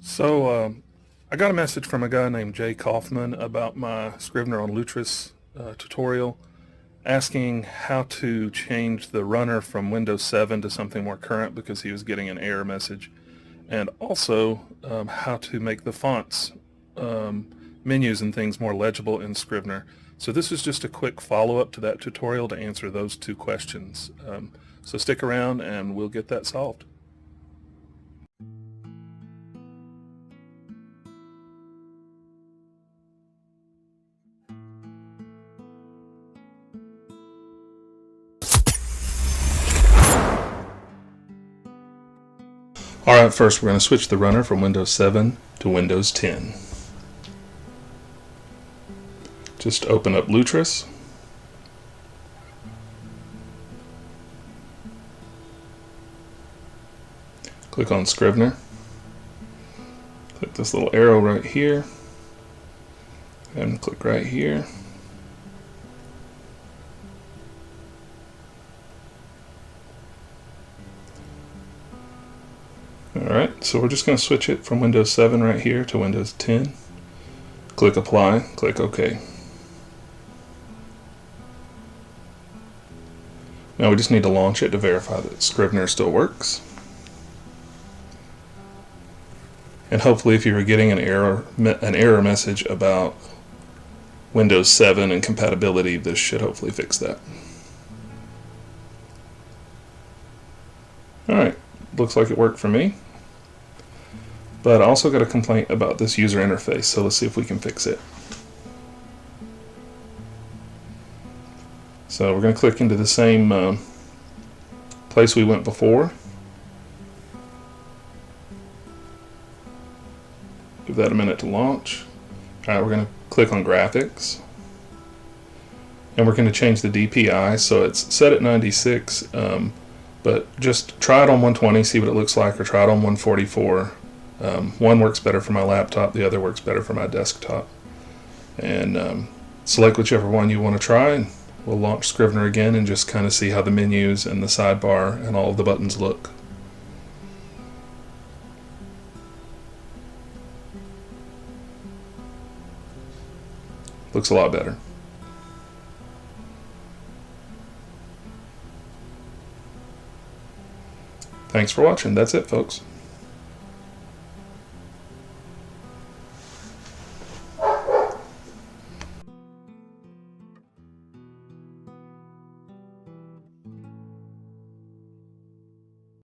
I got a message from a guy named Jay Kaufman about my Scrivener on Lutris tutorial, asking how to change the runner from Windows 7 to something more current because he was getting an error message, and also how to make the fonts, menus and things more legible in Scrivener. So this is just a quick follow-up to that tutorial to answer those two questions. So stick around and we'll get that solved. Alright, first we're going to switch the runner from Windows 7 to Windows 10. Just open up Lutris. Click on Scrivener. Click this little arrow right here. And click right here. Alright, so we're just going to switch it from Windows 7 right here to Windows 10. Click Apply, click OK. Now we just need to launch it to verify that Scrivener still works. And hopefully if you were getting an error message about Windows 7 and compatibility, this should hopefully fix that. Alright, looks like it worked for me. But I also got a complaint about this user interface, so let's see if we can fix it. So we're going to click into the same place we went before. Give that a minute to launch. Alright, we're going to click on Graphics. And we're going to change the DPI, so it's set at 96, but just try it on 120, see what it looks like, or try it on 144. One works better for my laptop, the other works better for my desktop. And select whichever one you want to try, and we'll launch Scrivener again and just kind of see how the menus and the sidebar and all of the buttons look. Looks a lot better. Thanks for watching. That's it, folks.